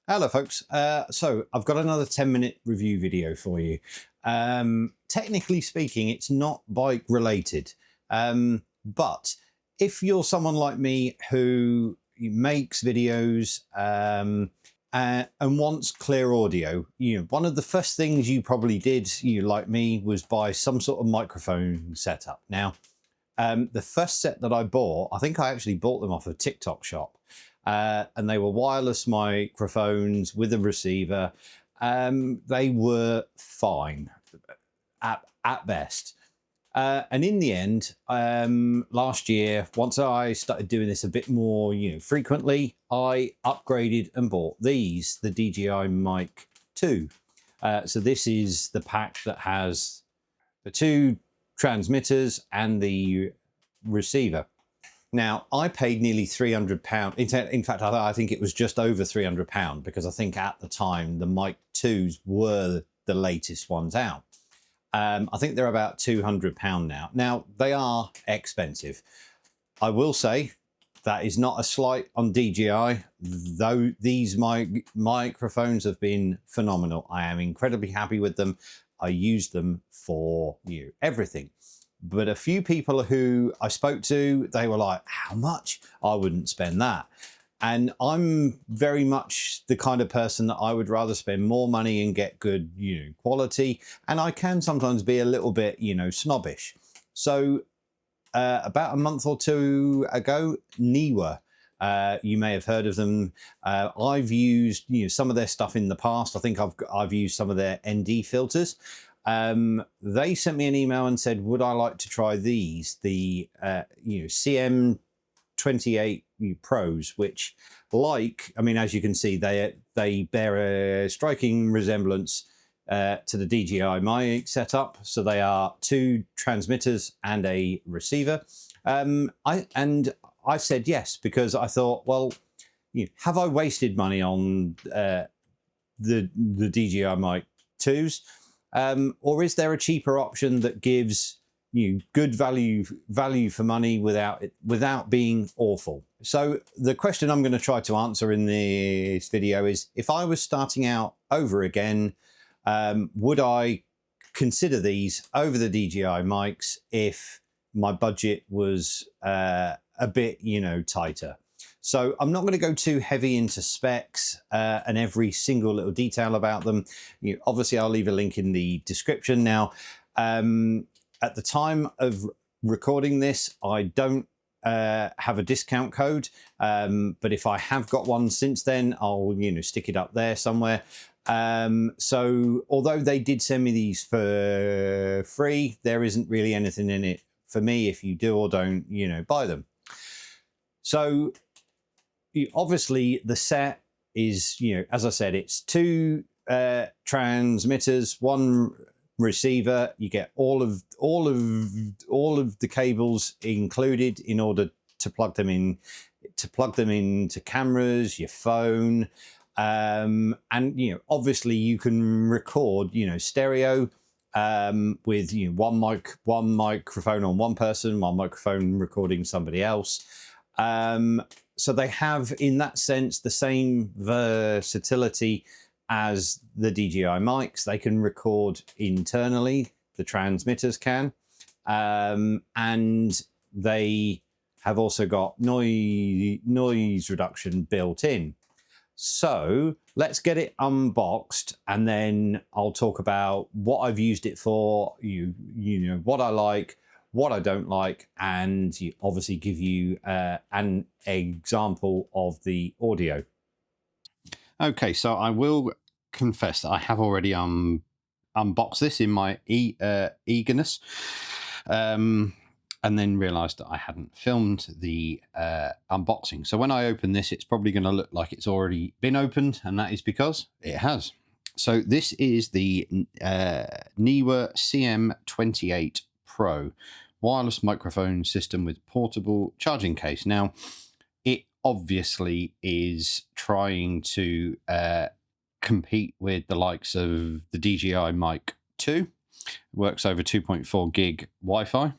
Hello folks, so I've got another 10-minute review video for you. Technically speaking, it's not bike related, but if you're someone like me who makes videos and wants clear audio, one of the first things you probably did, like me, was buy some sort of microphone setup. Now, the first set that I bought, I think I actually bought them off a TikTok shop. And they were wireless microphones with a receiver. They were fine at best. And in the end, last year, once I started doing this a bit more, frequently, I upgraded and bought these, the DJI Mic 2. So this is the pack that has the two transmitters and the receiver. Now, I paid nearly £300. In fact, I think it was just over £300 because I think at the time the Mic 2s were the latest ones out. I think they're about £200 now. Now, they are expensive. I will say that is not a slight on DJI, though these microphones have been phenomenal. I am incredibly happy with them. I use them for everything. But a few people who I spoke to, they were like, how much? I wouldn't spend that. And I'm very much the kind of person that I would rather spend more money and get good, quality. And I can sometimes be a little bit, snobbish. So about a month or two ago, Neewer, you may have heard of them. I've used, some of their stuff in the past. I think I've used some of their ND filters. They sent me an email and said, would I like to try these, the CM28 Pros, which, as you can see, they bear a striking resemblance to the DJI Mic setup. So they are two transmitters and a receiver. I said yes, because I thought, well, have I wasted money on the DJI Mic 2s? Or is there a cheaper option that gives good value for money without being awful? So the question I'm going to try to answer in this video is, if I was starting out over again, would I consider these over the DJI mics if my budget was a bit tighter? So I'm not going to go too heavy into specs and every single little detail about them. Obviously, I'll leave a link in the description. Now, at the time of recording this, I don't have a discount code, but if I have got one since then, I'll stick it up there somewhere. So although they did send me these for free, there isn't really anything in it for me if you do or don't buy them. So obviously the set is, as I said, it's two transmitters, one receiver. You get all of the cables included in order to plug them into cameras, your phone, and obviously you can record stereo with one microphone on one person, one microphone recording somebody else. So they have, in that sense, the same versatility as the DJI mics. They can record internally, the transmitters can, and they have also got noise reduction built in. So let's get it unboxed, and then I'll talk about what I've used it for, what I like, what I don't like, and obviously give you an example of the audio. Okay, so I will confess that I have already unboxed this in my eagerness, and then realized that I hadn't filmed the unboxing. So when I open this, it's probably going to look like it's already been opened, and that is because it has. So this is the Neewer CM28 Pro wireless microphone system with portable charging case. Now, it obviously is trying to compete with the likes of the DJI Mic 2. It works over 2.4 gig Wi-Fi.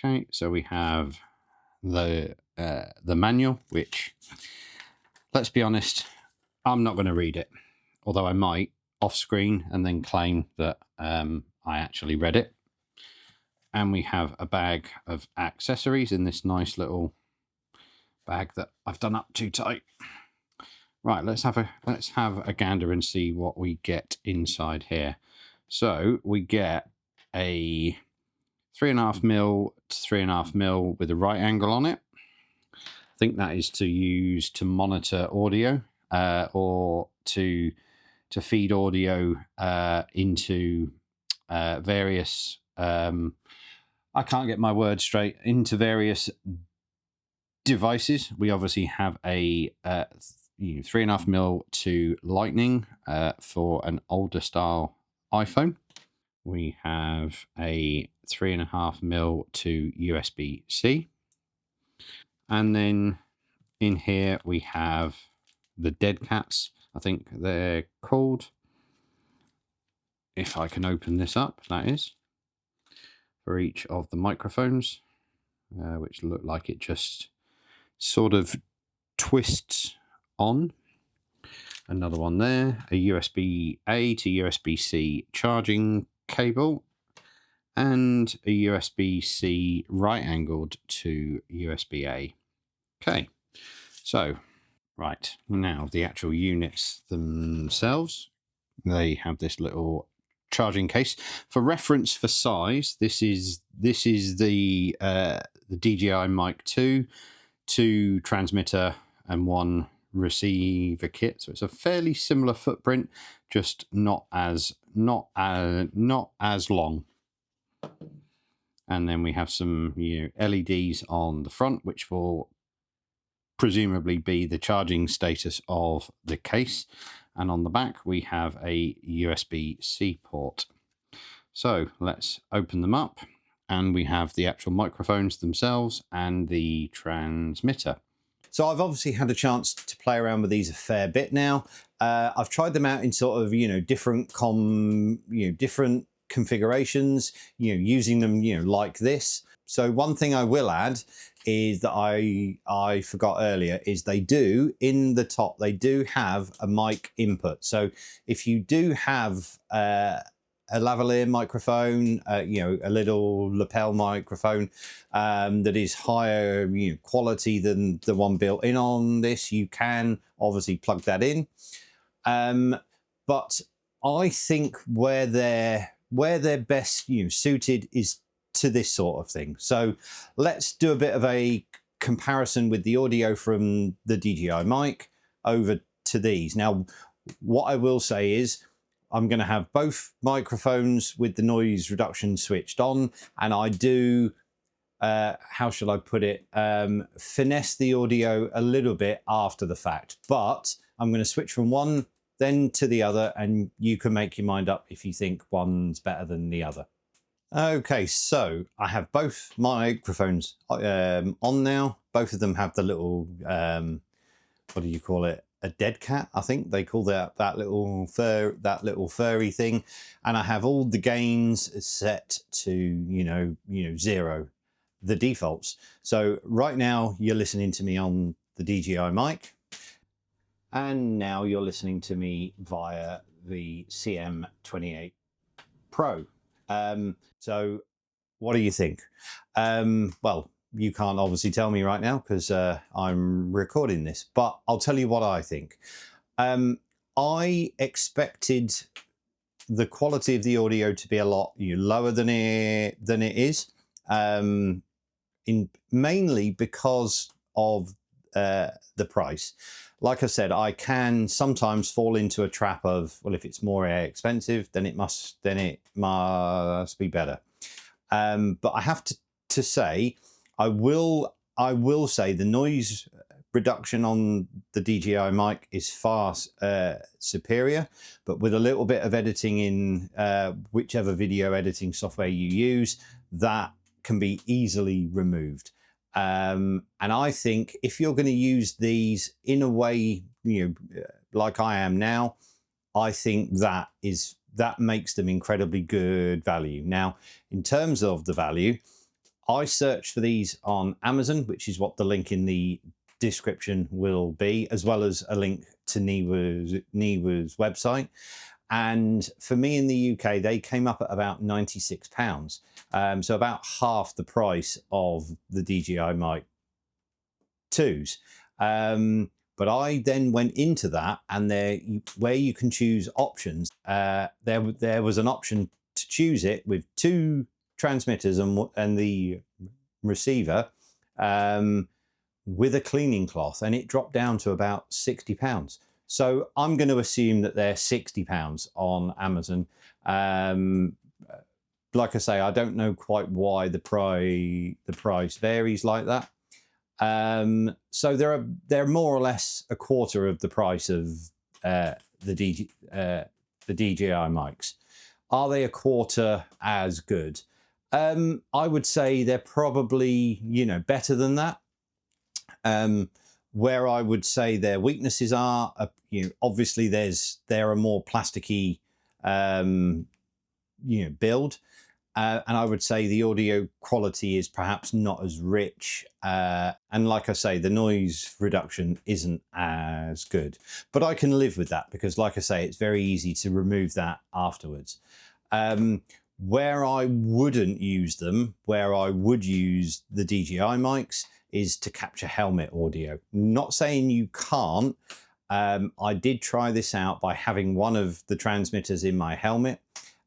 Okay, so we have the manual, which, let's be honest, I'm not going to read it, although I might off screen and then claim that I actually read it. And we have a bag of accessories in this nice little bag that I've done up too tight. Right, let's have a gander and see what we get inside here. So we get a 3.5mm to 3.5mm with a right angle on it. I think that is to use to monitor audio or to feed audio into various. I can't get my words straight, into various devices. We obviously have a 3.5mm to Lightning for an older style iPhone. We have a 3.5mm to USB-C. And then in here we have the dead cats, I think they're called. If I can open this up, that is, for each of the microphones, which look like it just sort of twists on. Another one there, a USB-A to USB-C charging cable, and a USB-C right-angled to USB-A. Okay, so, right, now the actual units themselves, they have this little charging case. For reference for size, this is the DJI Mic 2 transmitter and 1 receiver kit. So it's a fairly similar footprint, just not as long. And then we have some LEDs on the front, which will presumably be the charging status of the case. And on the back, we have a USB-C port. So let's open them up. And we have the actual microphones themselves and the transmitter. So I've obviously had a chance to play around with these a fair bit now. I've tried them out in sort of, different different configurations, using them, like this. So one thing I will add is that I forgot earlier is they do, in the top, they do have a mic input. So if you do have a lavalier microphone, a little lapel microphone that is higher quality than the one built in on this, you can obviously plug that in. But I think where they're best suited is to this sort of thing. So let's do a bit of a comparison with the audio from the DJI Mic over to these. Now, what I will say is, I'm going to have both microphones with the noise reduction switched on, and I do, how shall I put it, finesse the audio a little bit after the fact. But I'm going to switch from one then to the other, and you can make your mind up if you think one's better than the other. Okay, so I have both microphones on now. Both of them have the little, what do you call it? A dead cat, I think they call that little furry thing, and I have all the gains set to 0, the defaults. So right now you're listening to me on the DJI Mic, and now you're listening to me via the CM28 Pro. So what do you think? Well, you can't obviously tell me right now because I'm recording this, but I'll tell you what I think. I expected the quality of the audio to be a lot lower than it is, mainly because of the price. Like I said, I can sometimes fall into a trap of, well, if it's more expensive, then it must be better. But I have to say, I will say the noise reduction on the DJI Mic is far superior, but with a little bit of editing in whichever video editing software you use, that can be easily removed. And I think if you're going to use these in a way, like I am now, I think that makes them incredibly good value. Now, in terms of the value, I searched for these on Amazon, which is what the link in the description will be, as well as a link to Neewer's website. And for me in the UK, they came up at about £96. So about half the price of the DJI Mic 2s. But I then went into that, and where you can choose options, there was an option to choose it with 2 transmitters and the receiver with a cleaning cloth, and it dropped down to about £60. So I'm going to assume that they're £60 on Amazon. Like I say, I don't know quite why the price varies like that. So they're more or less a quarter of the price of the DJI mics. Are they a quarter as good? I would say they're probably, you know, better than that. Where I would say their weaknesses are, you know, obviously they're a more plasticky, you know, build. And I would say the audio quality is perhaps not as rich. And like I say, the noise reduction isn't as good. But I can live with that because, like I say, it's very easy to remove that afterwards. Where I wouldn't use them, where I would use the DJI mics, is to capture helmet audio. Not saying you can't. I did try this out by having one of the transmitters in my helmet,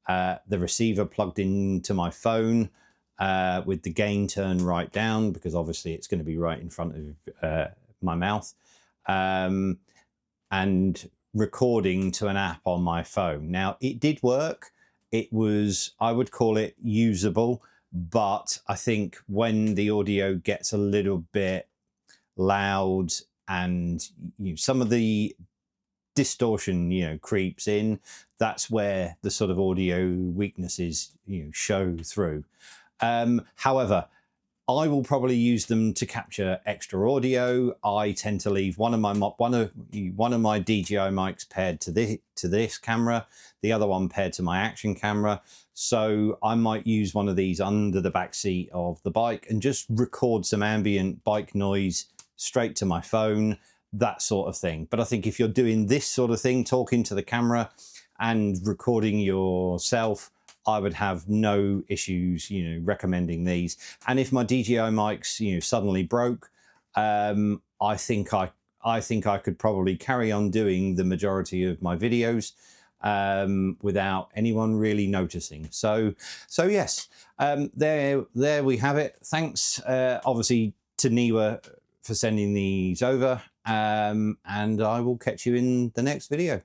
the receiver plugged into my phone with the gain turned right down, because obviously it's going to be right in front of my mouth, and recording to an app on my phone. Now, it did work. It was, I would call it usable, but I think when the audio gets a little bit loud and, you know, some of the distortion, you know, creeps in, that's where the sort of audio weaknesses, you know, show through. However, I will probably use them to capture extra audio. I tend to leave one of my DJI mics paired to this camera, the other one paired to my action camera. So I might use one of these under the back seat of the bike and just record some ambient bike noise straight to my phone, that sort of thing. But I think if you're doing this sort of thing, talking to the camera and recording yourself, I would have no issues, you know, recommending these. And if my DJI mics, you know, suddenly broke, I think I could probably carry on doing the majority of my videos without anyone really noticing. So yes, there we have it. Thanks, obviously, to Neewer for sending these over, and I will catch you in the next video.